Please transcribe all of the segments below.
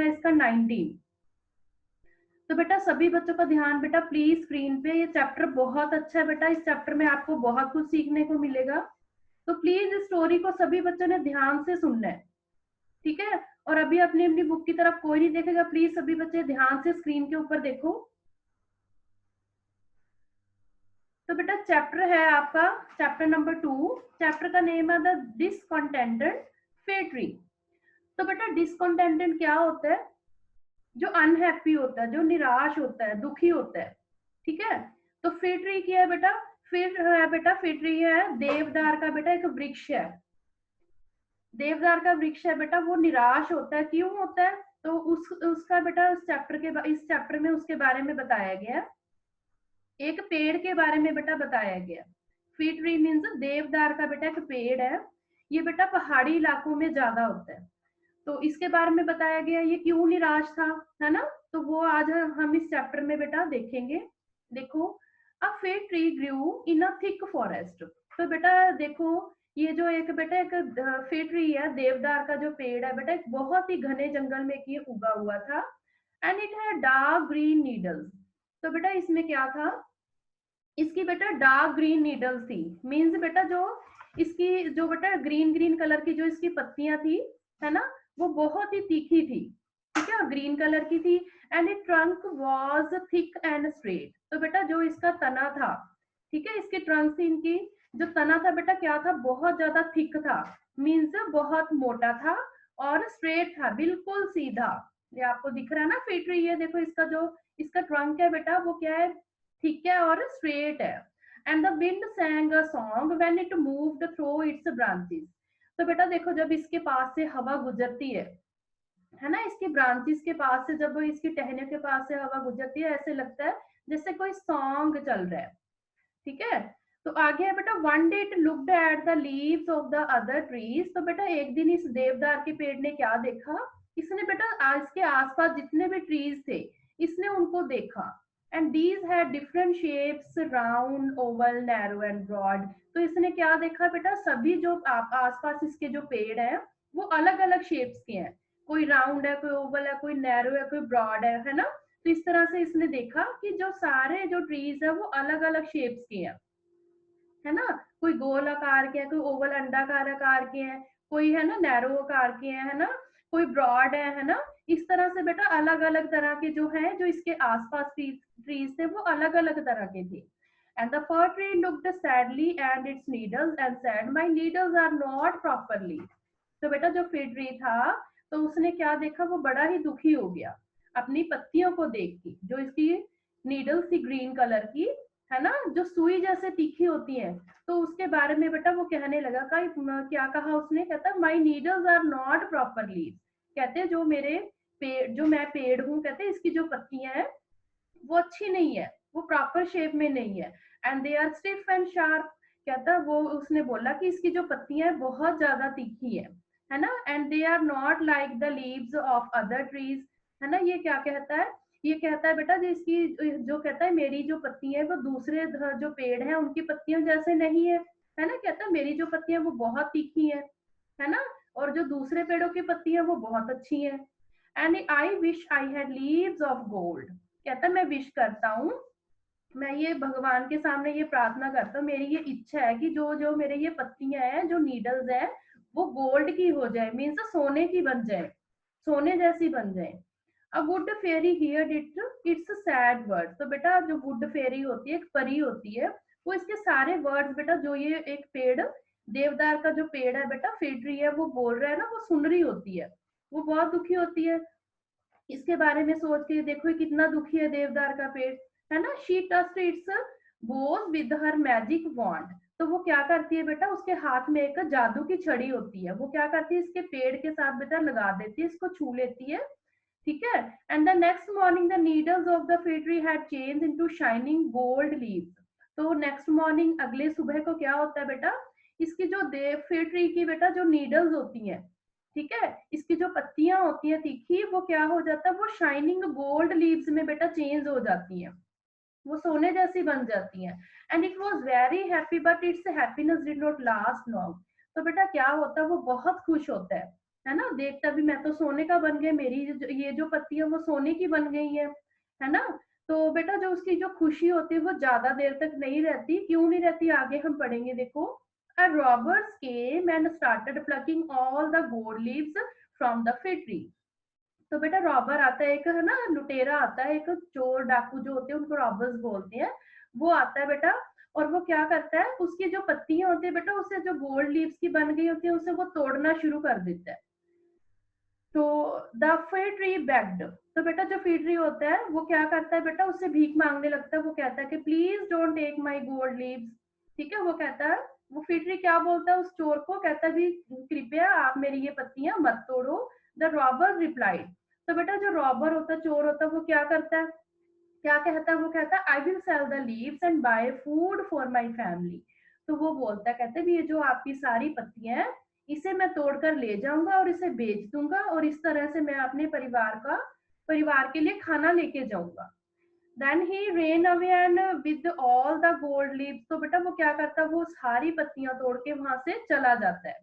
है इसका 19। तो बेटा सभी बच्चों का ध्यान बेटा प्लीज स्क्रीन पे। ये चैप्टर बहुत अच्छा है बेटा, इस चैप्टर में आपको बहुत कुछ सीखने को मिलेगा। तो प्लीज इस स्टोरी को सभी बच्चों ने ध्यान से सुनना है, ठीक है। और अभी अपनी अपनी बुक की तरफ कोई नहीं देखेगा, प्लीज सभी बच्चे ध्यान से स्क्रीन के ऊपर देखो। तो बेटा चैप्टर है आपका चैप्टर नंबर 2। चैप्टर का नेम है द डिसकंटेंटेड फेयर ट्री। तो बेटा डिसकंटेंटेड क्या होता है? जो अनहैप्पी होता है, जो निराश होता है, दुखी होता है, ठीक है। तो फेयर ट्री क्या है बेटा? फेयर ट्री है देवदार का बेटा एक वृक्ष है। देवदार का वृक्ष है बेटा, वो निराश होता है। क्यों होता है? तो उसका बेटा इस चैप्टर में उसके बारे में बताया गया। एक पेड़ के बारे में बेटा बताया गया। फीट ट्री मीन्स देवदार का बेटा एक पेड़ है। ये बेटा पहाड़ी इलाकों में ज्यादा होता है। तो इसके बारे में बताया गया ये क्यों निराश था, है ना। तो वो आज हम इस चैप्टर में बेटा देखेंगे। देखो, a fir tree grew in a thick forest. तो बेटा देखो, ये जो एक बेटा एक फेयर ट्री है, देवदार का जो पेड़ है बेटा, एक बहुत ही घने जंगल में ये उगा हुआ था। एंड इट है डार्क ग्रीन नीडल्स। तो बेटा इसमें क्या था? इसकी बेटा डार्क ग्रीन नीडल्स थी। मीन्स बेटा जो इसकी जो बेटा ग्रीन ग्रीन कलर की जो इसकी पत्तियां थी, है ना, वो बहुत ही तीखी थी, ठीक है, ग्रीन कलर की थी। And it trunk was thick and straight. तो बेटा जो इसका तना था, ठीक है, इसके ट्रंक से इनकी जो तना था बेटा क्या था? बहुत ज्यादा थिक था। मीन्स बहुत मोटा था और स्ट्रेट था, बिल्कुल सीधा। ये आपको दिख रहा है ना फिट रही है, देखो इसका जो इसका ट्रंक है बेटा वो क्या है? ठीक है और स्ट्रेट है। And the wind sang a song when it moved through its branches। तो बेटा देखो जब इसके पास से हवा गुजरती है ना, इसकी ब्रांचेस के पास से, जब इसकी टहनियों के पास से हवा गुजरती है, ऐसे लगता है जैसे कोई सॉन्ग चल रहा है, ठीक है। तो आगे है बेटा, one day it looked at the leaves of the other trees. तो बेटा एक दिन इस देवदार के पेड़ ने क्या देखा? इसने बेटा इसके आसपास जितने भी ट्रीज थे, इसने उनको देखा। And these had different shapes, round, oval, narrow and broad. तो इसने क्या देखा बेटा? सभी जो आसपास इसके जो पेड़ है वो अलग अलग शेप्स के हैं। कोई राउंड है, कोई ओवल है, कोई नैरो है, कोई ब्रॉड है ना। तो इस तरह से इसने देखा कि जो सारे जो ट्रीज है वो अलग अलग शेप्स के हैं, है ना। कोई गोल आकार के हैं, कोई ओवल अंडाकार आकार के हैं, कोई है ना नैरो आकार के हैं, है ना, कोई ब्रॉड है ना। इस तरह से बेटा अलग अलग तरह के जो है, जो इसके आसपास ट्रीज थे वो अलग अलग तरह के थे। And the fir tree looked sadly and its needles and said my needles are not properly. तो बेटा जो फिग ट्री था, तो उसने क्या देखा? वो बड़ा ही दुखी हो गया अपनी पत्तियों को देख के, जो इसकी नीडल्स थी ग्रीन कलर की, है ना, जो सुई जैसे तीखी होती है। तो उसके बारे में बेटा वो कहने लगा, क्या कहा उसने? कहता my needles are not proper leaves. कहते जो मेरे पेड़, जो मैं पेड़ हूँ, कहते इसकी जो पत्तियां हैं वो अच्छी नहीं है, वो प्रॉपर शेप में नहीं है। And they are stiff and sharp. कहता वो उसने बोला कि इसकी जो पत्तियां है बहुत ज्यादा तीखी है ना। And they are not like the leaves of other trees, है ना। ये क्या कहता है? ये कहता है बेटा जो इसकी जो कहता है मेरी जो पत्तियां है वो दूसरे जो पेड़ है उनकी पत्तियों जैसे नहीं है ना। कहता है मेरी जो पत्तियां वो बहुत तीखी है ना, और जो दूसरे पेड़ों की पत्तियां वो बहुत अच्छी है। And I wish I had leaves of gold. कहता मैं विश करता हूँ, मैं ये भगवान के सामने ये प्रार्थना करता हूँ, मेरी ये इच्छा है कि जो जो मेरे ये पत्तियां हैं, जो नीडल्स है, वो गोल्ड की हो जाए, मीन्स सोने की बन जाए, सोने जैसी बन जाए। अब wood fairy heard its sad word. तो बेटा जो वुड फेरी होती है, एक परी होती है, वो इसके सारे वर्ड्स बेटा, जो ये एक पेड़ देवदार का जो पेड़ है बेटा, फेड रही है, वो बोल रहा है ना, वो सुन रही होती है। वो बहुत दुखी होती है। इसके बारे में सोच के देखो ये कितना दुखी है देवदार का पेड़, है ना। She touched its boughs with her magic wand. तो वो क्या करती है बेटा? उसके हाथ में एक जादू की छड़ी होती है, वो क्या करती है? इसके पेड़ के साथ बेटा लगा देती है, इसको छू लेती है, ठीक है। And the next morning the needles of the fig tree had change into shining gold leaves. तो नेक्स्ट मॉर्निंग, अगले सुबह को क्या होता है बेटा? इसकी जो फिग ट्री की बेटा जो नीडल्स होती हैं, ठीक है, इसकी जो पत्तियां होती है तीखी, वो क्या हो जाता है? वो शाइनिंग गोल्ड लीव्स में बेटा चेंज हो जाती हैं, वो सोने जैसी बन जाती हैं। And it was very happy but it's happiness did not last long. तो बेटा क्या होता है? वो बहुत खुश होता है, है ना, देखता भी मैं तो सोने का बन गया, मेरी ये जो पत्तियां वो सोने की बन गई है ना। तो बेटा जो उसकी जो खुशी होती है वो ज्यादा देर तक नहीं रहती, क्यों नहीं रहती आगे हम पढ़ेंगे, देखो। A robbers came and started plucking all the gold leaves from the fig tree। तो बेटा रॉबर आता है एक, है ना, लुटेरा आता है, एक चोर डाकू जो होते हैं उनको रॉबर्स बोलते हैं। वो आता है बेटा, और वो क्या करता है, उसकी जो पत्तियां होती है बेटा, उसे जो गोल्ड लीव्स की बन गई होती है उसे वो तोड़ना शुरू कर देता है। तो द फिग ट्री बेग्ड, तो बेटा जो फिग ट्री होता है वो क्या करता है बेटा, उससे भीख मांगने लगता है। वो कहता है कि please don't take my gold leaves. ठीक है, वो कहता है, वो फिग ट्री क्या बोलता है उस चोर को, कहता है भी कृपया आप मेरी ये पत्तियां मत तोड़ो। द रॉबर रिप्लाइड, तो बेटा जो रॉबर होता है, चोर होता है, वो क्या करता है, क्या कहता है, वो कहता है I will sell the leaves and buy food for my family. तो वो बोलता है, कहते भी ये जो आपकी सारी पत्तियां हैं इसे मैं तोड़कर ले जाऊंगा और इसे बेच दूंगा, और इस तरह से मैं अपने परिवार के लिए खाना लेके जाऊंगा। Then he ran away and with all the gold leaves, तो बेटा वो क्या करता है, वो सारी पत्तियां तोड़ के वहां से चला जाता है।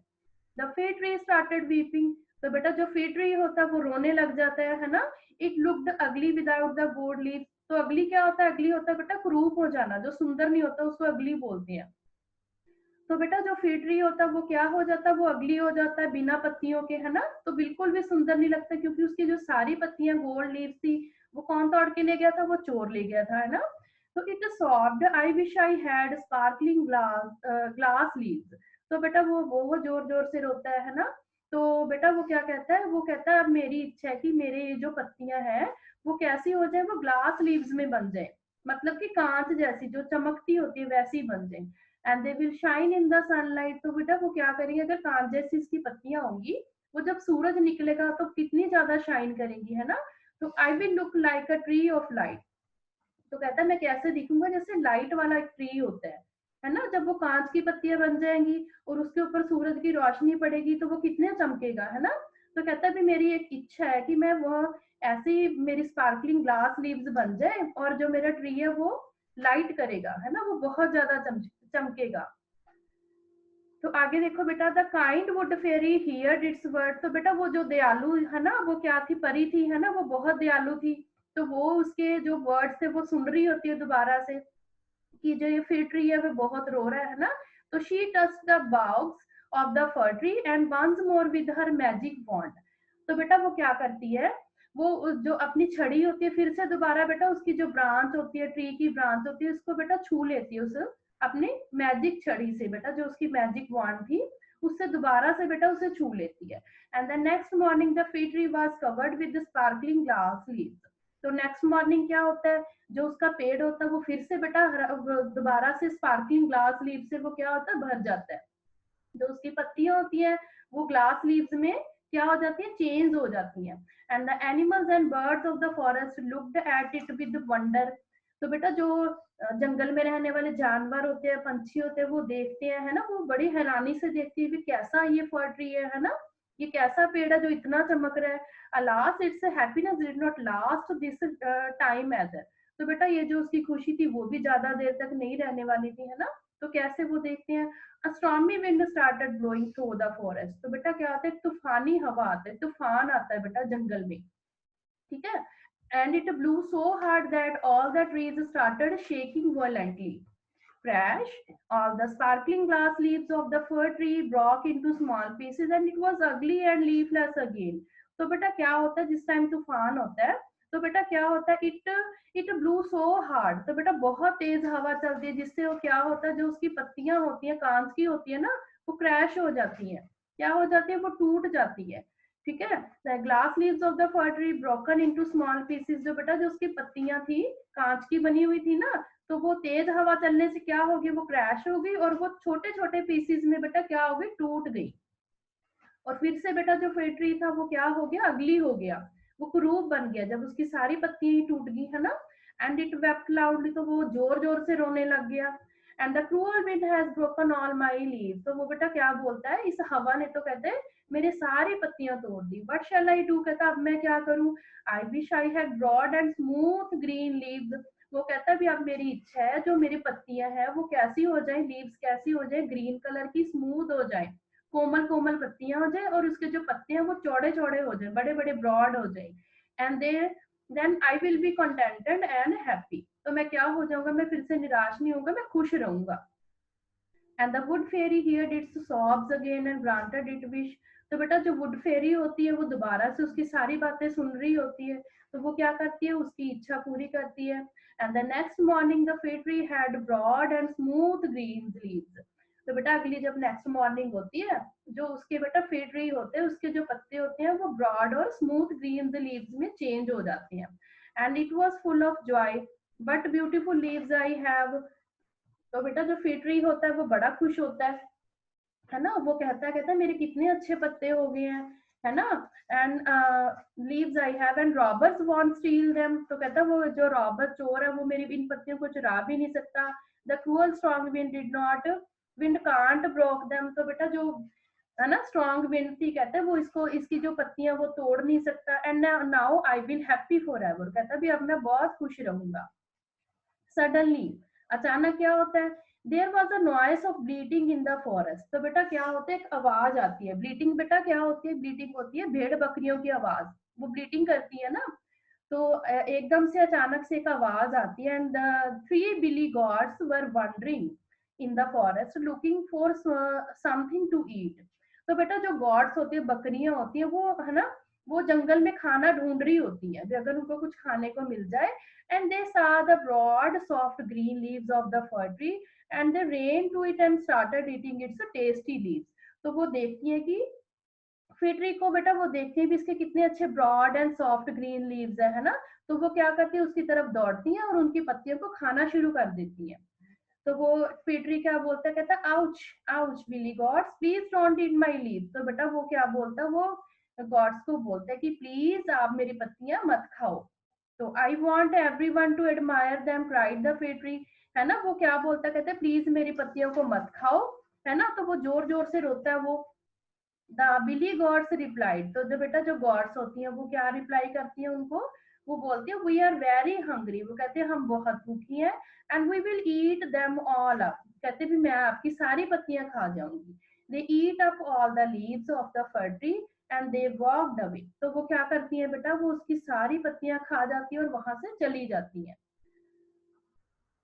The fig tree started weeping, तो बेटा जो फिग ट्री होता है वो रोने लग जाता है ना। इट लुक्ड अगली विदाउट द गोल्ड लीव, तो अगली क्या होता है, अगली होता है बेटा कुरूप हो जाना, जो सुंदर नहीं होता उसको अगली बोलते हैं। तो बेटा जो फिग ट्री होता है वो क्या हो जाता है, वो अगली हो जाता है बिना पत्तियों के, है ना। तो बिल्कुल भी सुंदर नहीं लगता, क्योंकि उसकी जो सारी पत्तियां गोल्ड लीव्स थी वो कौन तोड़ के ले गया था, वो चोर ले गया था, है ना। तो it soft I wish I had sparkling glass leaves, तो बेटा वो जोर जोर से रोता है ना। तो बेटा वो क्या कहता है, वो कहता है अब मेरी इच्छा है कि मेरे ये जो पत्तियां हैं वो कैसी हो जाए, वो ग्लास लीव्स में बन जाए, मतलब कि कांच जैसी जो चमकती होती है वैसी बन जाए। And they will shine in the sunlight, तो बेटा वो क्या करेंगे, अगर कांच जैसी इसकी पत्तियां होंगी, वो जब सूरज निकलेगा तो कितनी ज्यादा शाइन करेंगी, है ना। तो I will look like a tree of light, तो कहता है मैं कैसे दिखूंगा, जैसे लाइट वाला एक ट्री होता है ना। जब वो कांच की पत्तियां बन जाएंगी और उसके ऊपर सूरज की रोशनी पड़ेगी तो वो कितने चमकेगा, है ना। तो कहता है भी मेरी एक इच्छा है कि मैं वो ऐसी मेरी स्पार्कलिंग ग्लास लीव्स बन जाए, और जो मेरा ट्री है वो लाइट करेगा, है ना, वो बहुत ज्यादा चमकेगा। तो आगे देखो बेटा, the kind wood fairy heard its word, तो बेटा वो जो दयालु है ना, वो क्या थी, परी थी, है ना, वो बहुत दयालु थी। तो वो उसके जो वर्ड थे वो सुन रही होती है दोबारा से, कि जो ये फिर ट्री है वो बहुत रो रहा है ना। तो she touch the boughs of the fir tree and once more with her magic wand, तो बेटा वो क्या करती है, वो जो अपनी छड़ी होती है फिर से दोबारा बेटा उसकी जो ब्रांच होती है, ट्री की ब्रांच होती है, उसको बेटा छू लेती है, उस अपने मैजिक छड़ी से, बेटा जो उसकी मैजिक वॉन्ड थी उससे दोबारा से बेटा उसे छू लेती है। And the next morning the fig tree was covered with sparkling glass leaves, तो नेक्स्ट मॉर्निंग क्या होता है, जो उसका पेड़ होता है वो फिर से बेटा दोबारा से स्पार्कलिंग ग्लास लीव से वो क्या होता है, भर जाता है। जो उसकी पत्तियां होती है वो ग्लास लीव्स में क्या हो जाती है, चेंज हो जाती हैं। And the animals and birds of the forest looked at it with wonder, तो बेटा जो जंगल में रहने वाले जानवर होते हैं, पंछी होते हैं, वो देखते हैं, है ना, वो बड़ी हैरानी से देखती है कि कैसा ये फर ट्री है ना, ये कैसा पेड़ है जो इतना चमक रहा है। Alas it's happiness did not last this time either, तो बेटा ये जो उसकी खुशी थी वो भी ज्यादा देर तक नहीं रहने वाली थी, है ना। तो कैसे वो देखते हैं, a stormy wind started blowing through the forest, तो बेटा क्या आता है, तूफानी हवा आता है, तूफान आता है बेटा जंगल में, ठीक है। And it blew so hard that all the trees started shaking violently, crash all the sparkling glass leaves of the fir tree broke into small pieces and it was ugly and leafless again, तो बेटा क्या होता है जिस time तूफान होता है, तो बेटा क्या होता है, इट ब्लू सो हार्ड, तो बेटा बहुत तेज हवा चलती है, जिससे वो क्या होता है, जो उसकी पत्तियां होती हैं कांच की होती है ना, वो क्रैश हो जाती है, क्या हो जाती है, वो टूट जाती है, ठीक है। The glass leaves of the fir tree broken into small pieces, जो बेटा जो उसकी पत्तियां थी कांच की बनी हुई थी ना, तो वो तेज हवा चलने से क्या होगी, वो क्रैश होगी और वो छोटे छोटे पीसेस में बेटा क्या हो गई, टूट गई। और फिर से बेटा जो फिग ट्री था वो क्या हो गया, अगली हो गया, वो कुरूप बन गया जब उसकी सारी पत्तियां ही टूट गई, है ना। एंड इट वेप्ट लाउडली, तो वो जोर जोर से रोने लग गया। And the cruel wind has broken all my leave, तो वो बेटा क्या बोलता है, इस हवा ने तो कहते हैं मेरी सारी पत्तियां तोड़ दी। व्हाट शैल आई डू, कहता अब मैं क्या करूं, I wish I had broad and smooth green leaves, वो कहता है भी अब मेरी इच्छा है जो मेरी पत्तियां हैं वो कैसी हो जाए, लीव्स कैसी हो जाए, ग्रीन कलर की स्मूथ हो जाए, कोमल कोमल पत्तियां हो जाए और उसके जो पत्ते हैं वो चौड़े चौड़े हो जाए, बड़े बड़े ब्रॉड हो जाए, and then I will be contented and happy. तो मैं क्या हो जाऊंगा, मैं फिर से निराश नहीं होऊंगा, मैं खुश रहूंगा। And the wood fairy heard its sobs again and granted it wish. तो बेटा जो वुड फेरी होती है वो दोबारा से उसकी सारी बातें सुन रही होती है, तो वो क्या करती है, उसकी इच्छा पूरी करती है। And the next morning the fir tree had broad and smooth green leaves. तो बेटा अगली जब नेक्स्ट मॉर्निंग होती है, जो उसके बेटा फेर ट्री होते हैं उसके जो पत्ते होते हैं वो ब्रॉड और स्मूथ ग्रीन लीव्स में चेंज हो जाते हैं। And it was full of Joy, but beautiful leaves I have. तो बेटा जो फिर ट्री होता है वो बड़ा खुश होता है ना, वो कहता है मेरे कितने अच्छे पत्ते हो गए हैं, है ना। And leaves I have and robbers want steel them. तो कहता है वो जो रॉबर चोर है वो मेरी इन पत्तियों को चुरा भी नहीं सकता। The cruel strong wind did not, wind can't broke them. तो बेटा जो है ना स्ट्रॉन्ग विंड थी, कहते हैं वो इसको इसकी जो पत्तियां वो तोड़ नहीं सकता। And now I will happy for ever, कहता है भी अब मैं बहुत खुश रहूंगा। सडनली, अचानक क्या होता है, there was a noise of bleating in the forest. तो बेटा क्या होता है, एक आवाज आती है। ब्लीटिंग बेटा क्या होती है, ब्लीटिंग होती है भेड़ बकरियों की आवाज, वो ब्लीटिंग करती है ना। तो एकदम से अचानक से एक आवाज आती है, and the three billy goats were wandering in the forest looking for something to eat. तो बेटा जो गॉड्स होती है, बकरियां होती है, वो है ना, वो जंगल में खाना ढूंढ रही होती है, अगर उनको कुछ खाने को मिल जाए। And they saw the broad, soft green leaves of the fir tree, and they ran to it and started eating its tasty leaves. तो वो देखती है कि फिर ट्री को बेटा वो देखती है भी इसके कितने अच्छे broad and soft green leaves है ना। तो वो क्या करती है, उसकी तरफ दौड़ती है और उनकी पत्तियों को खाना शुरू कर देती है। तो वो फिर ट्री क्या बोलता है, कहता है ouch ouch billy goats please don't eat my leaves. तो बेटा वो क्या बोलता है, वो गॉड्स को बोलता है कि प्लीज आप मेरी पत्तियां मत खाओ। तो I want every one two admire them cried the फिर ट्री। है ना, वो क्या बोलता है, कहते हैं प्लीज मेरी पत्तियों को मत खाओ, है ना। तो वो जोर जोर से रोता है वो। The billy goats replied. तो जो बेटा जो गॉड्स होती हैं वो क्या रिप्लाई करती है उनको, वो बोलती है वी आर वेरी हंग्री। वो कहते हैं हम बहुत भूखी हैं। And we will eat them all up. कहते भी मैं आपकी सारी पत्तियां खा जाऊंगी। They eat up all the leaves of the fir tree and they walked away. तो वो क्या करती है बेटा, वो उसकी सारी पत्तियां खा जाती है और वहां से चली जाती है।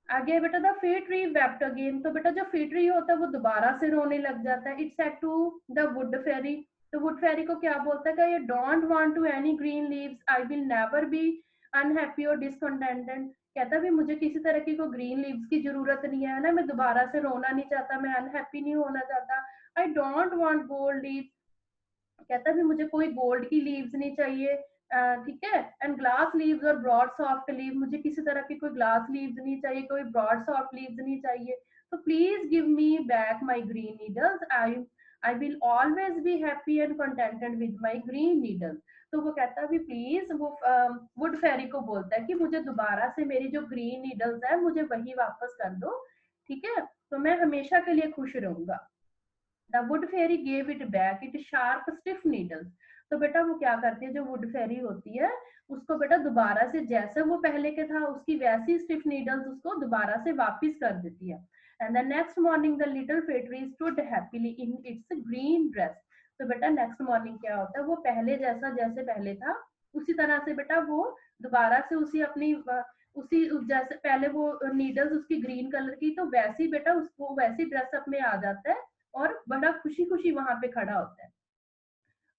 आगे बेटा द फिर ट्री वेप्ट अगेन। तो बेटा जो फिर ट्री होता है वो दोबारा से रोने लग जाता है। It's said to the wood fairy. तो वुड फेरी को क्या बोलता है, ये don't want to any green leaves, I will never be unhappy और डिसकंटेंटेड। कहता भी मुझे किसी तरह की कोई ग्रीन लीव्स की जरूरत नहीं है ना, मैं दोबारा से रोना नहीं चाहता, मैं अनहैप्पी नहीं होना चाहता। I don't want gold leaves, कहता भी मुझे कोई गोल्ड की लीव्स नहीं चाहिए, ठीक है। एंड ग्लास लीव्स और ब्रॉड सॉफ्ट लीव, मुझे किसी तरह की कोई ग्लास लीव्स नहीं चाहिए, कोई ब्रॉड सॉफ्ट लीव्स नहीं चाहिए। तो please give me back my green needles, I will always be happy and contented with my green needles. तो वो कहता भी प्लीज, वो वुड फेरी को बोलता है कि मुझे दोबारा से मेरी जो ग्रीन नीडल्स है मुझे वही वापस कर दो, ठीक है, तो मैं हमेशा के लिए खुश रहूंगा। The wood fairy gave it back it sharp stiff needles. तो बेटा वो क्या करती है, जो वुड फेरी होती है उसको बेटा दोबारा से जैसे वो पहले के था उसकी वैसी स्टिफ नीडल्स उसको दोबारा से वापस कर देती है। And the next morning the little fair tree stood happily in its green dress. तो बेटा नेक्स्ट मॉर्निंग क्या होता है, वो पहले जैसा जैसे पहले था उसी तरह से बेटा वो दोबारा से उसी अपनी उसी जैसे पहले वो नीडल्स उसकी ग्रीन कलर की, तो वैसी बेटा उसको वैसी ड्रेसअप में आ जाता है और बड़ा खुशी खुशी वहां पे खड़ा होता है।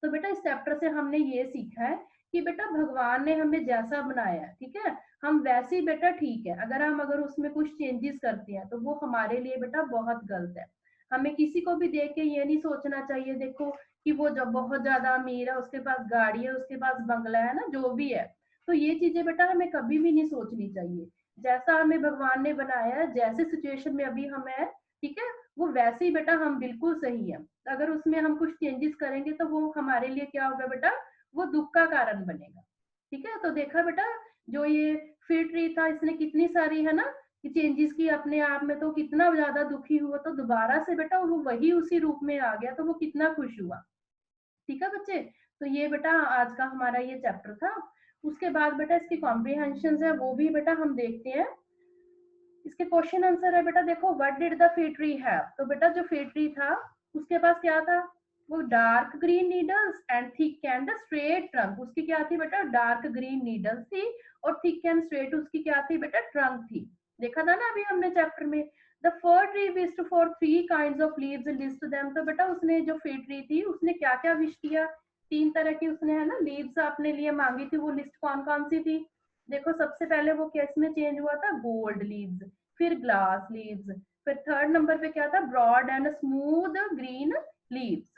तो बेटा इस चैप्टर से हमने ये सीखा है कि बेटा भगवान ने हमें जैसा बनाया है, ठीक है, हम वैसे ही बेटा ठीक है। अगर उसमें कुछ चेंजेस करते हैं तो वो हमारे लिए बेटा बहुत गलत है। हमें किसी को भी देख के ये नहीं सोचना चाहिए, देखो कि वो जब बहुत ज्यादा अमीर है, उसके पास गाड़ी है, उसके पास बंगला है ना, जो भी है, तो ये चीजें बेटा हमें कभी भी नहीं सोचनी चाहिए। जैसा हमें भगवान ने बनाया है, जैसे सिचुएशन में अभी हम है, ठीक है, वो वैसे ही बेटा हम बिल्कुल सही है। अगर उसमें हम कुछ चेंजेस करेंगे तो वो हमारे लिए क्या होगा बेटा, वो दुख का कारण बनेगा। ठीक है, तो देखा बेटा जो ये फिर ट्री था इसने कितनी सारी है ना चेंजेस की अपने आप में, तो कितना ज्यादा दुखी हुआ, तो दोबारा से बेटा वो वही उसी रूप में आ गया, तो वो कितना खुश हुआ। ठीक है बच्चे, तो ये बेटा आज का हमारा ये चैप्टर था। उसके बाद बेटा इसकी कॉम्प्रीहेंशन है वो भी बेटा हम देखते हैं। इसके क्वेश्चन आंसर है बेटा, देखो what did the fig tree have. तो बेटा जो फिग ट्री था उसके पास क्या था, वो dark green needles and thick and straight trunk, उसकी क्या थी बेटा, डार्क ग्रीन नीडल्स थी और थिक एंड स्ट्रेट उसकी क्या थी बेटा, ट्रंक थी। देखा था ना अभी हमने चैप्टर में। The fir tree wished for 3 kinds of leaves, list them. तो बेटा उसने जो फी ट्री थी उसने क्या क्या विश किया, 3 तरह की उसने है ना लीव्स अपने लिए मांगी थी। वो लिस्ट कौन कौन सी थी, देखो सबसे पहले वो किस में चेंज हुआ था, गोल्ड लीव्स, फिर ग्लास लीव्स, फिर थर्ड नंबर पे क्या था, broad and smooth green leaves.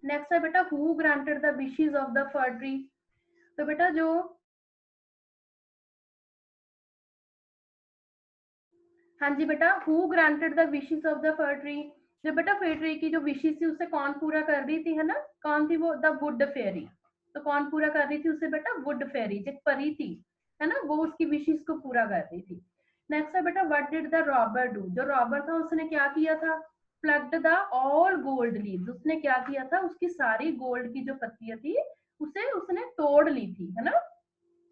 Next है बेटा who granted the wishes of the fir tree. तो बेटा जो, हाँ जी बेटा, who granted the wishes of the fir tree, जो बेटा फर ट्री की जो विशेस थी उसे कौन पूरा कर रही थी, है ना, कौन थी वो, द वुड फेरी। तो कौन पूरा कर रही थी उसे बेटा, वुड फेरी, जो परी थी, है ना, वो उसकी विशेस को पूरा कर रही थी। नेक्स्ट है बेटा what did the robber do, जो रॉबर था उसने क्या किया था, plucked the all gold leaves, उसने क्या किया था, उसकी सारी गोल्ड की जो पत्तियां थी उसे उसने तोड़ ली थी, है ना,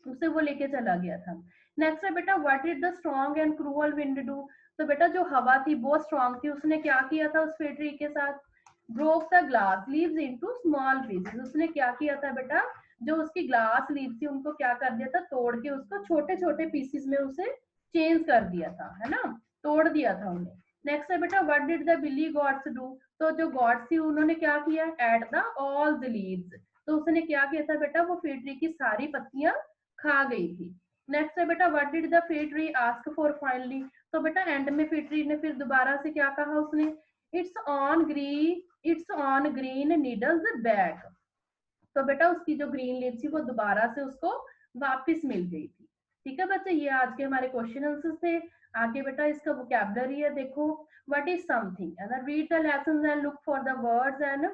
उसे वो लेके चला गया था। नेक्स्ट है बेटा what did the strong and cruel wind do, तो बेटा जो हवा थी बहुत स्ट्रॉन्ग थी, उसने क्या किया था उस फैक्ट्री के साथ, broke the glass leaves into small pieces, उसने क्या किया था बेटा, जो उसकी ग्लास लीव्स थी उनको क्या कर दिया था, तोड़ के उसको छोटे छोटे पीसेस में उसे चेंज कर दिया था, है ना, तोड़ दिया था उन्हें। नेक्स्ट है बेटा what did the billy goats do, तो जो गॉड्स थी उन्होंने क्या किया, ate the all the leaves, तो उसने क्या किया था बेटा, वो फैक्ट्री की सारी पत्तियां खा गई थी। नेक्स्ट है बेटा what did the fee tree ask for finally, तो बेटा एंड में फी ट्री ने फिर दोबारा से क्या कहा उसने, it's on green needles back, तो बेटा उसकी जो ग्रीन लीव थी वो दोबारा से उसको वापस मिल गई थी। ठीक है बच्चे, ये आज के हमारे क्वेश्चन आंसर्स थे। आगे बेटा इसका वोकैबुलरी है, देखो what is something, read the lessons and look for the words and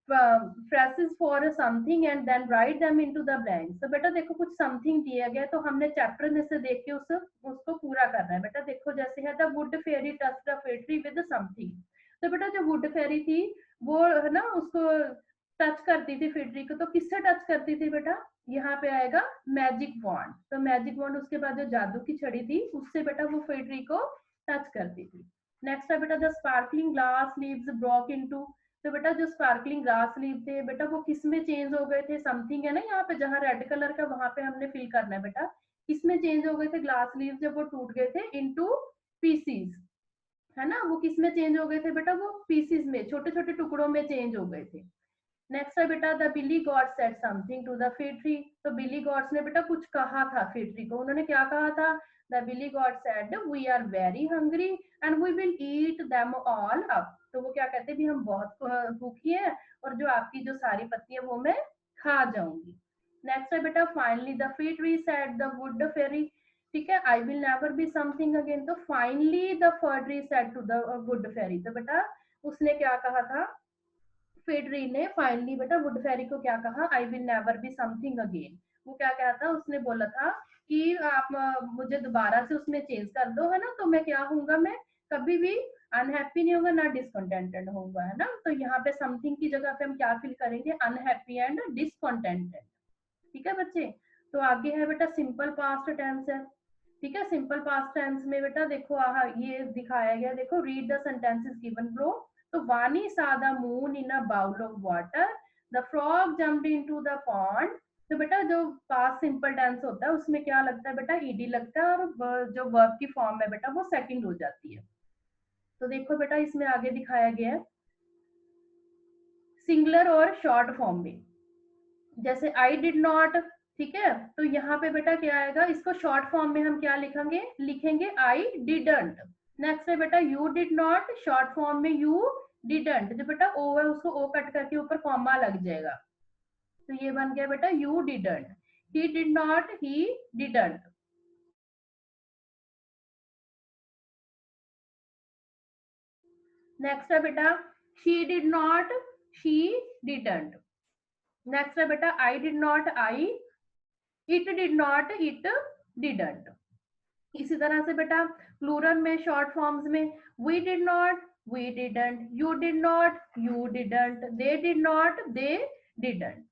phrases for something and then write them into the blanks। तो बेटा देखो कुछ समथिंग दिया गया तो हमने चैप्टर में से देख के उसको पूरा करना है। बेटा देखो जैसे है the wood fairy touch the fir tree with something, तो बेटा जो वुड फेरी थी वो है ना उसको टच करती थी फेट्री को, तो किससे टच करती थी बेटा, यहाँ पे आएगा मैजिक वॉन्ड, तो मैजिक वॉन्ड उसके बाद जो जादू की छड़ी थी उससे बेटा वो फेट्री को टच करती थी। नेक्स्ट है बेटा the sparkling glass leaves broke into, तो बेटा जो स्पार्कलिंग ग्लास लीव थे बेटा वो किस में चेंज हो गए थे, समथिंग है ना यहाँ पे जहाँ रेड कलर का वहां पे हमने फिल करना है बेटा, किसमें चेंज हो गए थे ग्लास लीव जब वो टूट गए थे, इनटू पीसीज, है ना, वो किस में चेंज हो गए थे बेटा, वो पीसीज में छोटे छोटे टुकड़ों में चेंज हो गए थे। नेक्स्ट है बेटा the billy goat said something to the fig tree, तो बिली गॉड्स ने बेटा कुछ कहा था फिग ट्री को, उन्होंने क्या कहा था, the billy goat said we are very hungry and we will eat them all up, तो वो क्या कहते हैं भी हम बहुत भूखी है और जो आपकी जो सारी पत्ती है वो मैं खा जाऊंगी। नेक्स्ट है बेटा finally the fig tree said the wood fairy, ठीक है, I will never be something again, तो finally the fir tree said to the wood fairy, तो बेटा उसने क्या कहा था, फेडरी ने फाइनली बेटा वुड फेरी को क्या कहा, आई will never be something again, वो क्या कहा था, उसने बोला था कि आप मुझे दोबारा से उसमें चेंज कर दो, है ना, तो मैं क्या हूंगा, मैं कभी भी अनहैप्पी नहीं होगा ना डिसकंटेंटेड होगा, है ना, तो यहाँ पे समथिंग की जगह पे हम क्या फिल करेंगे, अनहैप्पी एंड डिसकंटेंटेड। ठीक है बच्चे, तो आगे है बेटा सिंपल पास्ट टेंस है। ठीक है, सिंपल पास्ट टेंस में बेटा देखो ये दिखाया गया, देखो read the sentences given below, तो Vani saw the moon in a bowl of water, the frog jumped into the pond, तो बेटा जो पास्ट सिंपल टेंस होता है उसमें क्या लगता है बेटा, ईडी लगता है, और जो वर्ब की फॉर्म है बेटा वो सेकंड हो जाती है। तो देखो बेटा इसमें आगे दिखाया गया है सिंगुलर और शॉर्ट फॉर्म में, जैसे आई डिड नॉट, ठीक है, तो यहाँ पे बेटा क्या आएगा, इसको शॉर्ट फॉर्म में हम क्या लिखेंगे, लिखेंगे आई डिडंट। नेक्स्ट है बेटा you did not, short form में यू डिडंट, जो बेटा ओ है उसको ओ कट करके ऊपर कॉमा लग जाएगा, तो ये बन गया बेटा you didn't, he did not, he didn't. Next है बेटा she did not, she didn't. Next है बेटा I did not, I, it did not, it didn't. इसी तरह से बेटा प्लूरल में शॉर्ट फॉर्म्स में we did not, we didn't, you did not, you didn't, they did not, they didn't.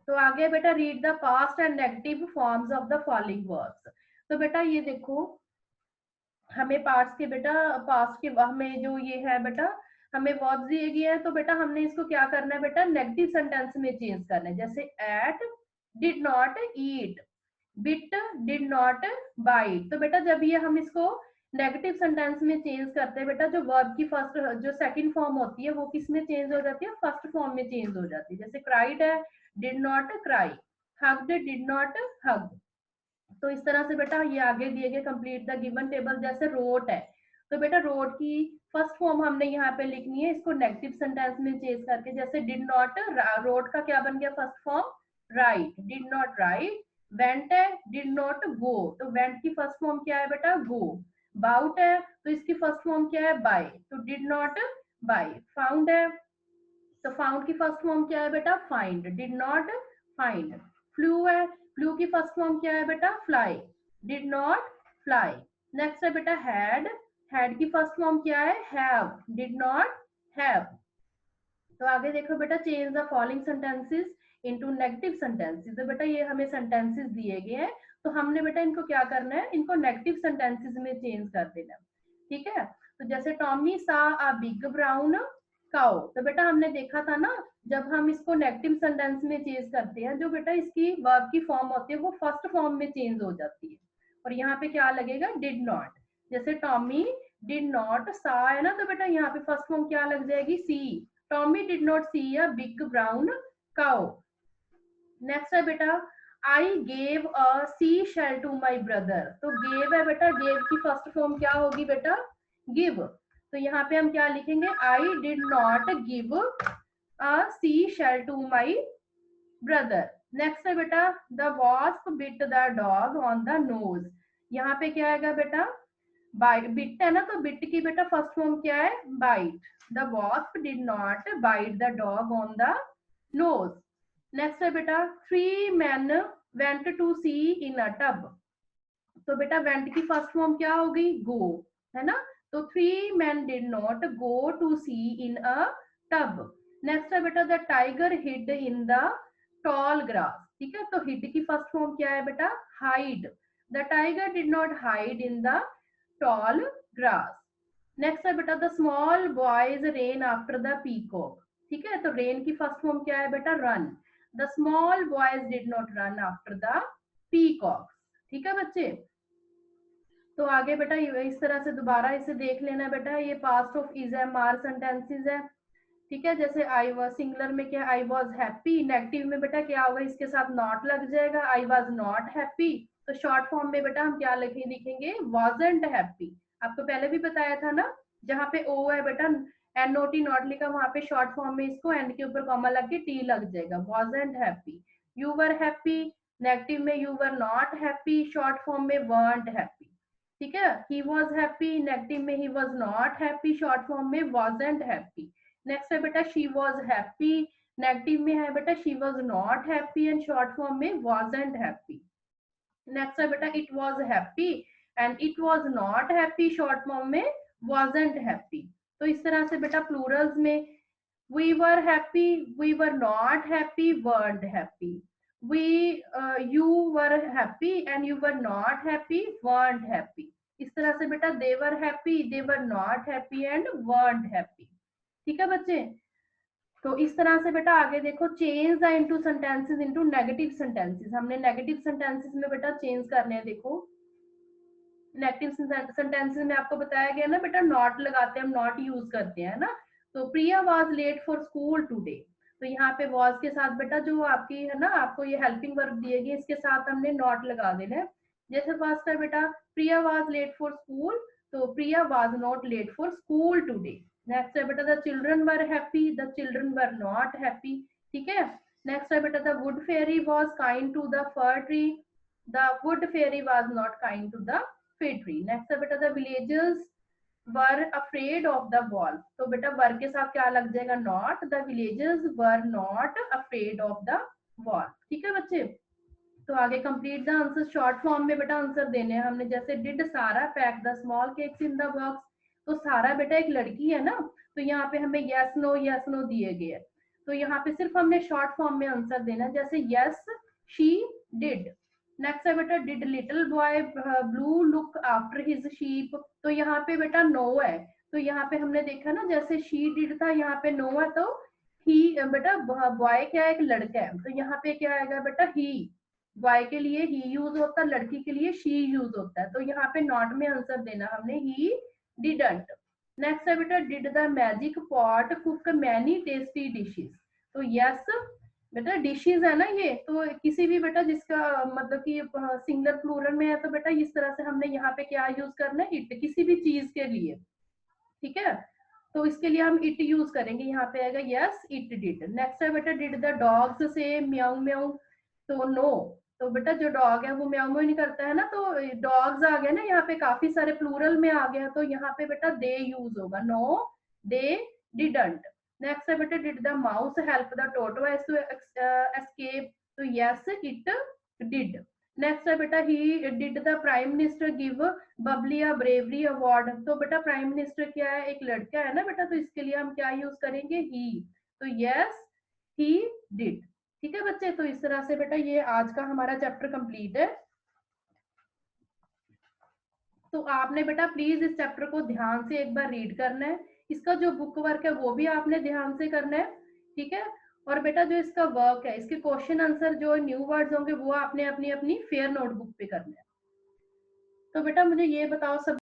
तो आगे बेटा read the past and negative forms of the following verbs, तो बेटा ये देखो हमें पार्ट्स के बेटा पास्ट के हमें जो ये है बेटा हमें वर्ब दिए गए हैं, तो बेटा हमने इसको क्या करना है बेटा, नेगेटिव सेंटेंस में चेंज करना है। जैसे ate did not eat, bit did not bite. तो बेटा जब ये हम इसको नेगेटिव सेंटेंस में चेंज करते हैं बेटा, जो वर्ब की फर्स्ट जो सेकंड फॉर्म होती है वो किस में चेंज हो जाती है, फर्स्ट फॉर्म में चेंज हो जाती है। जैसे क्राइड है, did not cry, hugged did not hug. तो इस तरह से बेटा ये आगे दिए गए कंप्लीट द गिवन टेबल। जैसे रोट है, तो बेटा रोट की फर्स्ट फॉर्म हमने यहाँ पे लिखनी है, इसको नेगेटिव सेंटेंस में चेंज करके। जैसे डिड नॉट, रोट का क्या बन गया first form, right, did not right. Went है, डिड नॉट गो, तो वेंट की फर्स्ट फॉर्म क्या है बेटा, गो। बाउट है, तो इसकी फर्स्ट फॉर्म क्या है, बाय, तो डिड नॉट बाय। फाउंड है, तो फाउंड की फर्स्ट फॉर्म क्या है बेटा, find, did not find. Flu है, फ्लू की फर्स्ट फॉर्म क्या है बेटा, fly, did not fly. Next है बेटा हैड, हैड की फर्स्ट फॉर्म क्या है, हैव, डिड नॉट हैव। तो आगे देखो बेटा, change the following sentences into negative sentences. तो बेटा ये हमें सेंटेंसेस दिए गए हैं, तो हमने बेटा इनको क्या करना है, इनको नेगेटिव सेंटेंसेस में चेंज कर देना। ठीक है, तो जैसे टॉमी सा अ बिग ब्राउन काउ, तो बेटा हमने देखा था ना, जब हम इसको नेगेटिव सेंटेंस में चेंज करते हैं, जो बेटा इसकी वर्ब की फॉर्म होती है वो फर्स्ट फॉर्म में चेंज हो जाती है, और यहाँ पे क्या लगेगा, डिड नॉट। जैसे टॉमी डिड नॉट सा है ना, तो बेटा यहाँ पे फर्स्ट फॉर्म क्या लग जाएगी, see. Tommy did not see a big brown cow. Next है बेटा, I gave a sea shell to my brother. तो गेव है बेटा, गेव की फर्स्ट फॉर्म क्या होगी बेटा, गिव। तो यहाँ पे हम क्या लिखेंगे, I did not give a sea shell to my brother. Next है बेटा, the wasp bit the dog on the nose. यहाँ पे क्या आएगा बेटा, बाइट, बिट है ना, तो बिट की बेटा फर्स्ट फॉर्म क्या है, bite. The wasp did not bite the dog on the nose. Next है बेटा, three man went to sea in a tub. तो बेटा वेंट की फर्स्ट फॉर्म क्या होगी, गो, है ना, तो three man did not go to sea in a tub. Next है बेटा, the tiger hid in the tall grass. ठीक है, तो हिड की फर्स्ट फॉर्म क्या है बेटा, hide. The tiger did not hide in the tall grass. Next है बेटा, the small boys rain after the peacock. ठीक है, तो रेन की फर्स्ट फॉर्म क्या है बेटा, run. The small boys did not run after the peacock. ठीक है बच्चे, तो आगे बेटा इस तरह से दोबारा इसे देख लेना बेटा, ये past of is am are sentences है। ठीक है, जैसे आई वाज, सिंगुलर में क्या, आई वाज हैप्पी। नेगेटिव में बेटा क्या होगा, इसके साथ नॉट लग जाएगा, आई वाज नॉट हैप्पी। तो शॉर्ट फॉर्म में बेटा हम क्या लिखेंगे, वाजंट हैप्पी। आपको पहले भी बताया था ना, जहाँ पे ओ है बेटा, एन ओ टी नॉट लिखा, वहां पे शॉर्ट फॉर्म में इसको एंड के ऊपर कॉमा लग के टी लग जाएगा, wasn't happy. You were happy, negative में you were not happy, short form में वर्ंट हैप्पी। ठीक है, ही वॉज हैप्पी, नेगेटिव में he was not happy, short form में वॉजेंट हैप्पी। नेक्स्ट है बेटा, शी वॉज हैप्पी, नेगेटिव में है बेटा she was not happy and short form में वॉजेंट हैप्पी। नेक्स्ट है बेटा, it was happy and it was not happy, short form में वॉजेंट हैप्पी। तो इस तरह से बेटा प्लूरल्स में, we were happy, we were not happy, weren't happy, we you were happy and you were not happy, weren't happy। इस तरह से बेटा they were happy, they were not happy and weren't happy। ठीक है बच्चे, तो इस तरह से बेटा आगे देखो, change the into sentences into negative sentences. हमने नेगेटिव सेंटेंसेस में बेटा चेंज करने हैं। देखो नेगेटिव सेंटेंसेस में आपको बताया गया ना बेटा, नॉट लगाते हैं हम, नॉट यूज करते हैं ना। तो Priya was late for school today, तो यहाँ पे वाज के साथ बेटा जो आपकी है ना, आपको ये हेल्पिंग वर्ब दिए गए, इसके साथ हमने नॉट लगा देना है। जैसे फर्स्ट है बेटा, Priya was late for school, तो Priya was not late for school today. Next है बेटा, the children were happy, the children were not happy. ठीक है, नेक्स्ट है बेटा, the wood fairy was kind to the fir tree, the wood fairy was not kind to the fig tree। Next है बेटा, the villagers were afraid of the wolf, तो बेटा वर के साथ क्या लग जाएगा, not। the villagers were not afraid of the wolf। ठीक है बच्चे, तो आगे complete the answer, short form में बेटा आंसर देने हैं हमने। जैसे डिड सारा pack the small cakes in the box, तो सारा बेटा एक लड़की है ना, तो यहाँ पे हमें यस नो दिए गए हैं, तो यहाँ पे सिर्फ हमने शॉर्ट फॉर्म में आंसर देना, जैसे यस शी डिड। नेक्स्ट है बेटा, did little boy blue look after his sheep, तो यहाँ पे बेटा नो है, तो यहाँ पे हमने देखा ना, जैसे शी डिड था, यहाँ पे नो है, तो ही बेटा बॉय क्या है, एक लड़का है, तो यहाँ पे क्या आएगा बेटा ही। बॉय के लिए ही यूज होता है, लड़की के लिए शी यूज होता है, तो यहाँ पे नॉट में आंसर देना हमने, ही डिडंट। नेक्स्ट है बेटा, did the magic pot cook many tasty dishes. तो यस बेटा, डिशेज है ना ये, तो किसी भी बेटा जिसका मतलब कि सिंगलर प्लूरल में है, तो बेटा इस तरह से हमने यहाँ पे क्या यूज करना है, इट, किसी भी चीज के लिए, ठीक है। तो इसके लिए हम इट यूज करेंगे, यहाँ पे आएगा यस इट डिड। नेक्स्ट है बेटा, डिड द डॉग्स से म्याऊ म्याऊ। तो नो, तो बेटा जो डॉग है वो म्याऊ म्याऊ नहीं करता है ना, तो डॉग्स आ गया ना, यहाँ पे काफी सारे प्लूरल में आ गया, तो यहाँ पे बेटा दे यूज होगा, नो दे डिडंट। नेक्स्ट है बेटा, did the mouse help the tortoise to escape. तो यस इट डिड। नेक्स्ट है बेटा, he did the prime minister give Babli a bravery award. तो बेटा प्राइम मिनिस्टर क्या है, एक लड़का है ना बेटा, तो इसके लिए हम क्या यूज करेंगे, ही। तो यस ही डिड। ठीक है बच्चे, तो इस तरह से बेटा ये आज का हमारा चैप्टर कंप्लीट है। तो आपने बेटा प्लीज इस चैप्टर को ध्यान से एक बार रीड करना है, इसका जो बुक वर्क है वो भी आपने ध्यान से करना है, ठीक है। और बेटा जो इसका वर्क है, इसके क्वेश्चन आंसर जो न्यू वर्ड्स होंगे वो आपने अपनी अपनी फेयर नोटबुक पे करना है। तो बेटा मुझे ये बताओ सब